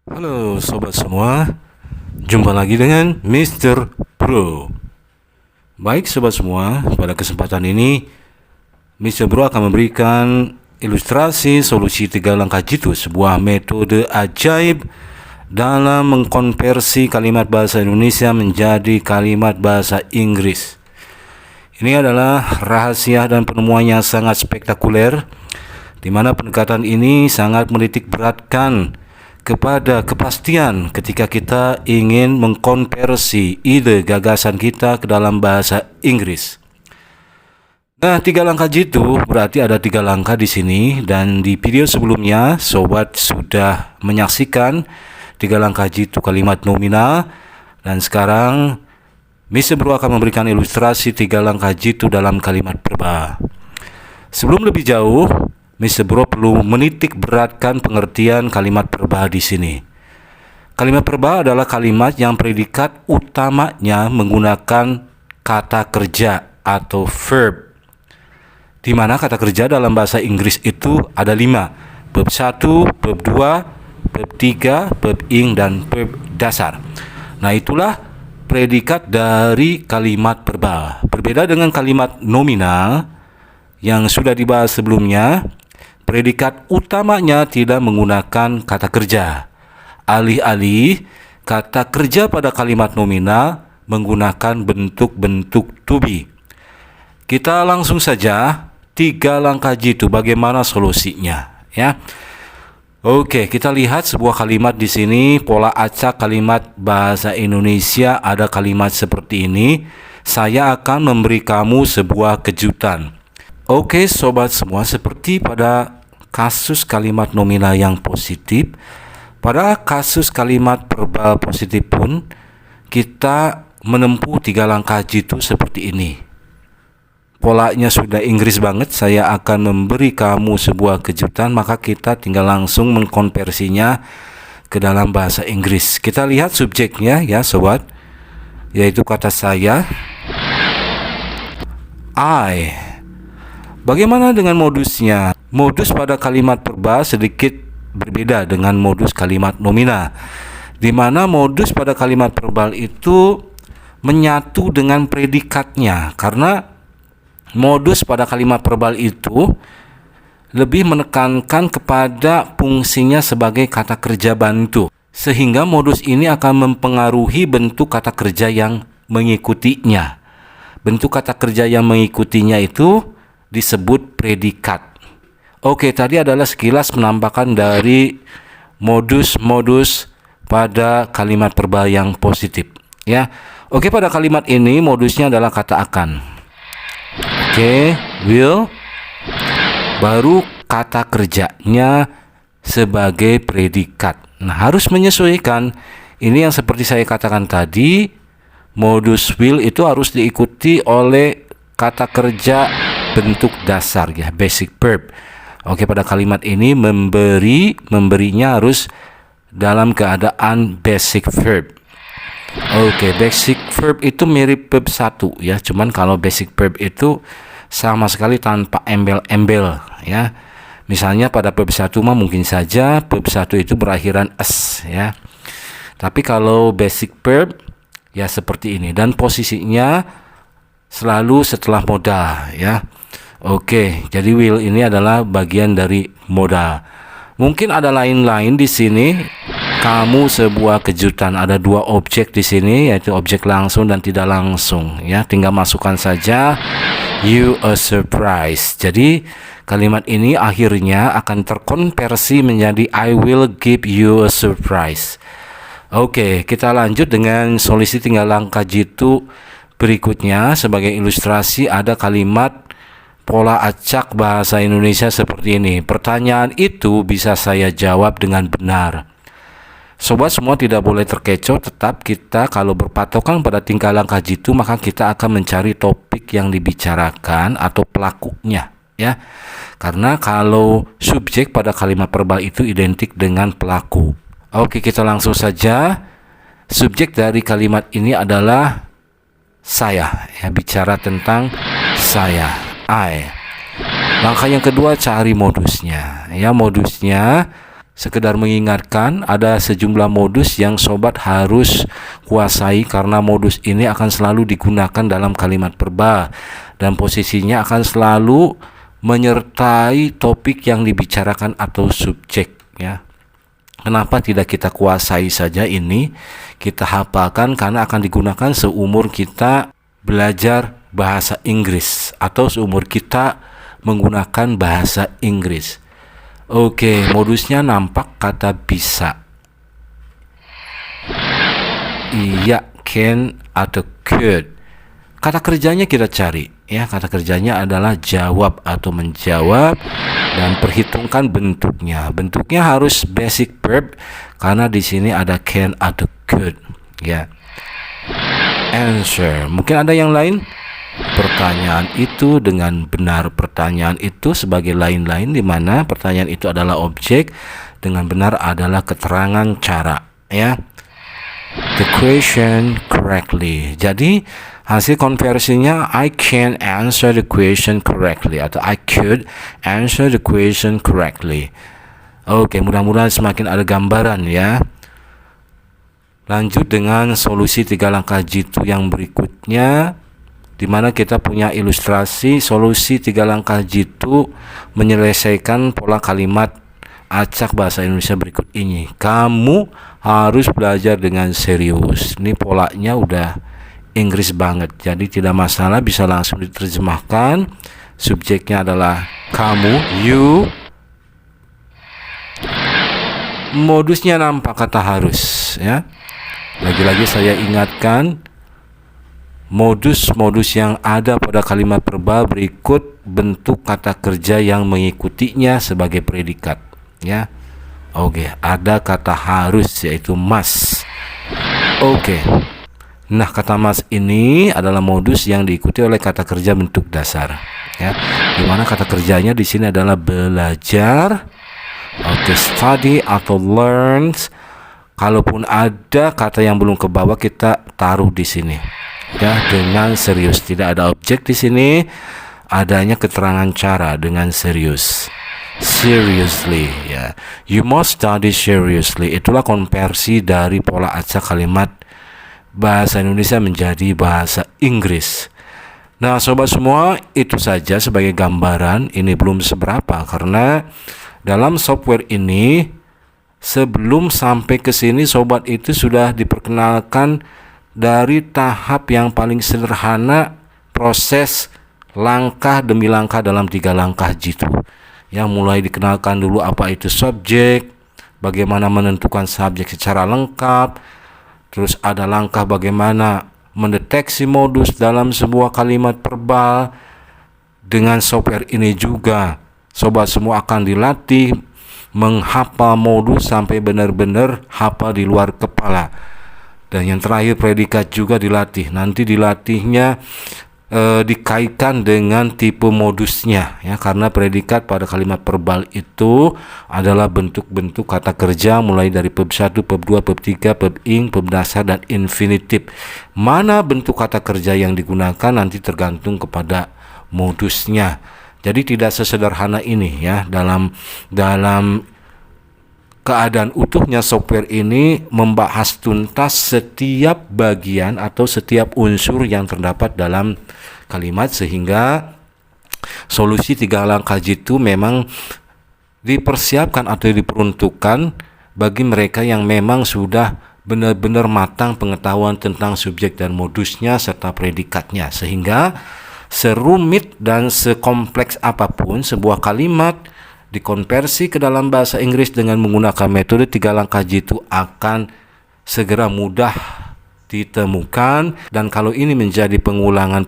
Halo sobat semua, jumpa lagi dengan Mr. Bro. Baik sobat semua, pada kesempatan ini Mr. Bro akan memberikan ilustrasi solusi 3 langkah jitu, sebuah metode ajaib dalam mengkonversi kalimat bahasa Indonesia menjadi kalimat bahasa Inggris. Ini adalah rahasia dan penemuan yang sangat spektakuler, di mana pendekatan ini sangat menitik beratkan kepada kepastian ketika kita ingin mengkonversi ide gagasan kita ke dalam bahasa Inggris. Nah, 3 langkah jitu berarti ada 3 langkah di sini, dan di video sebelumnya sobat sudah menyaksikan 3 langkah jitu kalimat nominal, dan sekarang Mr. Bro akan memberikan ilustrasi 3 langkah jitu dalam kalimat verba. Sebelum lebih jauh, Mr. Bro perlu menitik beratkan pengertian kalimat verba di sini. Kalimat verba adalah kalimat yang predikat utamanya menggunakan kata kerja atau verb, di mana kata kerja dalam bahasa Inggris itu ada 5: verb 1, verb 2, verb 3, verb ing, dan verb dasar. Nah, itulah predikat dari kalimat verba. Berbeda dengan kalimat nominal yang sudah dibahas sebelumnya, predikat utamanya tidak menggunakan kata kerja. Alih-alih, kata kerja pada kalimat nominal menggunakan bentuk-bentuk to be. Kita langsung saja 3 langkah jitu bagaimana solusinya, ya. Oke, kita lihat sebuah kalimat di sini, pola acak kalimat bahasa Indonesia ada kalimat seperti ini. Saya akan memberi kamu sebuah kejutan. Oke sobat semua, seperti pada kasus kalimat nominal yang positif, pada kasus kalimat verbal positif pun kita menempuh 3 langkah jitu seperti ini. Polanya sudah Inggris banget, saya akan memberi kamu sebuah kejutan, maka kita tinggal langsung mengkonversinya ke dalam bahasa Inggris. Kita lihat subjeknya ya sobat, yaitu kata saya, I. Bagaimana dengan modusnya? Modus pada kalimat verba sedikit berbeda dengan modus kalimat nominal, di mana modus pada kalimat verbal itu menyatu dengan predikatnya, karena modus pada kalimat verbal itu lebih menekankan kepada fungsinya sebagai kata kerja bantu, sehingga modus ini akan mempengaruhi bentuk kata kerja yang mengikutinya. Bentuk kata kerja yang mengikutinya itu disebut predikat. Oke, tadi adalah sekilas penampakan dari modus-modus pada kalimat verbal yang positif, ya. Oke, pada kalimat ini modusnya adalah kata akan. Oke, will, baru kata kerjanya sebagai predikat. Nah, harus menyesuaikan. Ini yang seperti saya katakan tadi, modus will itu harus diikuti oleh kata kerja bentuk dasar ya, basic verb. Oke, pada kalimat ini memberinya harus dalam keadaan basic verb. Oke, basic verb itu mirip verb 1 ya, cuman kalau basic verb itu sama sekali tanpa embel-embel ya. Misalnya pada verb 1 mah mungkin saja verb 1 itu berakhiran s ya. Tapi kalau basic verb ya seperti ini, dan posisinya selalu setelah modal ya. Oke, jadi will ini adalah bagian dari modal. Mungkin ada lain-lain di sini. Kamu sebuah kejutan. Ada 2 objek di sini, yaitu objek langsung dan tidak langsung ya. Tinggal masukkan saja you a surprise. Jadi kalimat ini akhirnya akan terkonversi menjadi I will give you a surprise. Oke, kita lanjut dengan solusi 3 langkah jitu berikutnya. Sebagai ilustrasi ada kalimat pola acak bahasa Indonesia seperti ini. Pertanyaan itu bisa saya jawab dengan benar. Sobat semua tidak boleh terkecoh, tetap kita kalau berpatokan pada 3 langkah jitu, maka kita akan mencari topik yang dibicarakan atau pelakunya ya. Karena kalau subjek pada kalimat verbal itu identik dengan pelaku. Oke, kita langsung saja. Subjek dari kalimat ini adalah saya ya, bicara tentang saya, I. Langkah yang kedua, cari modusnya ya. Modusnya sekedar mengingatkan ada sejumlah modus yang sobat harus kuasai karena modus ini akan selalu digunakan dalam kalimat verbal dan posisinya akan selalu menyertai topik yang dibicarakan atau subjek ya. Kenapa tidak kita kuasai saja ini, kita hafalkan karena akan digunakan seumur kita belajar bahasa Inggris atau seumur kita menggunakan bahasa Inggris. Oke, modusnya nampak kata bisa. Iya, can atau could. Kata kerjanya kita cari ya. Kata kerjanya adalah jawab atau menjawab dan perhitungkan bentuknya. Bentuknya harus basic verb karena di sini ada can atau could ya. Answer. Mungkin ada yang lain? Pertanyaan itu dengan benar. Pertanyaan itu sebagai lain-lain di mana pertanyaan itu adalah objek, dengan benar adalah keterangan cara ya. The question correctly. Jadi hasil konversinya I can answer the question correctly atau I could answer the question correctly. Oke, mudah-mudahan semakin ada gambaran ya. Lanjut dengan solusi 3 langkah jitu yang berikutnya, di mana kita punya ilustrasi solusi 3 langkah jitu menyelesaikan pola kalimat acak bahasa Indonesia berikut ini. Kamu harus belajar dengan serius. Ini polanya udah Inggris banget, jadi tidak masalah, bisa langsung diterjemahkan. Subjeknya adalah kamu, you. Modusnya nampak kata harus ya. Lagi-lagi saya ingatkan, modus-modus yang ada pada kalimat verbal berikut bentuk kata kerja yang mengikutinya sebagai predikat ya. Oke, ada kata harus yaitu must. Oke. Nah, kata must ini adalah modus yang diikuti oleh kata kerja bentuk dasar ya. Dimana kata kerjanya di sini adalah belajar atau study atau learns. Kalaupun ada kata yang belum ke bawah, kita taruh di sini ya dengan serius. Tidak ada objek di sini, adanya keterangan cara dengan serius. Seriously ya. You must study seriously. Itulah konversi dari pola acak kalimat bahasa Indonesia menjadi bahasa Inggris. Nah, sobat semua, itu saja sebagai gambaran. Ini belum seberapa karena dalam software ini sebelum sampai ke sini sobat itu sudah diperkenalkan dari tahap yang paling sederhana, proses langkah demi langkah dalam 3 langkah jitu. Yang mulai dikenalkan dulu apa itu subjek, bagaimana menentukan subjek secara lengkap, terus ada langkah bagaimana mendeteksi modus dalam sebuah kalimat verbal. Dengan software ini juga sobat semua akan dilatih menghafal modus sampai benar-benar hafal di luar kepala. Dan yang terakhir predikat juga dilatih. Nanti dilatihnya dikaitkan dengan tipe modusnya ya, karena predikat pada kalimat verbal itu adalah bentuk-bentuk kata kerja mulai dari verb 1, verb 2, verb 3, verb ing, verb dasar dan infinitif. Mana bentuk kata kerja yang digunakan nanti tergantung kepada modusnya. Jadi tidak sesederhana ini ya. Dalam keadaan utuhnya software ini membahas tuntas setiap bagian atau setiap unsur yang terdapat dalam kalimat, sehingga solusi 3 langkah jitu memang dipersiapkan atau diperuntukkan bagi mereka yang memang sudah benar-benar matang pengetahuan tentang subjek dan modusnya serta predikatnya, sehingga serumit dan sekompleks apapun sebuah kalimat dikonversi ke dalam bahasa Inggris dengan menggunakan metode 3 langkah jitu akan segera mudah ditemukan, dan kalau ini menjadi pengulangan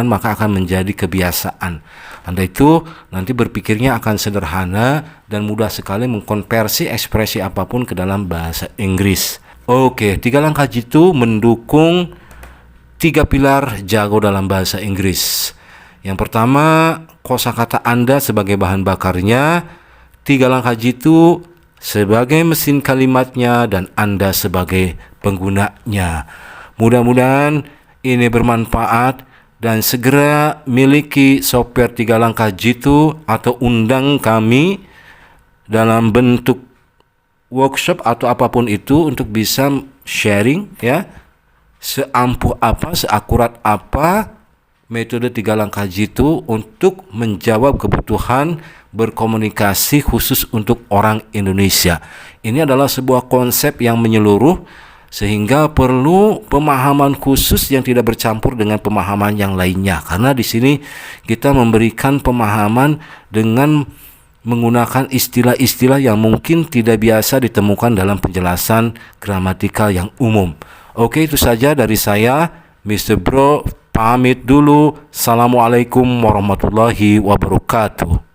maka akan menjadi kebiasaan. Anda itu nanti berpikirnya akan sederhana dan mudah sekali mengkonversi ekspresi apapun ke dalam bahasa Inggris. Oke, 3 langkah jitu mendukung 3 pilar jago dalam bahasa Inggris. Yang pertama, kosakata Anda sebagai bahan bakarnya, 3 langkah jitu sebagai mesin kalimatnya, dan Anda sebagai penggunanya. Mudah-mudahan ini bermanfaat dan segera miliki software 3 langkah jitu atau undang kami dalam bentuk workshop atau apapun itu untuk bisa sharing ya, seampuh apa, seakurat apa metode 3 langkah jitu untuk menjawab kebutuhan berkomunikasi khusus untuk orang Indonesia. Ini adalah sebuah konsep yang menyeluruh sehingga perlu pemahaman khusus yang tidak bercampur dengan pemahaman yang lainnya. Karena di sini kita memberikan pemahaman dengan menggunakan istilah-istilah yang mungkin tidak biasa ditemukan dalam penjelasan gramatikal yang umum. Oke, itu saja dari saya, Mr. Bro. Pamit dulu. Assalamualaikum warahmatullahi wabarakatuh.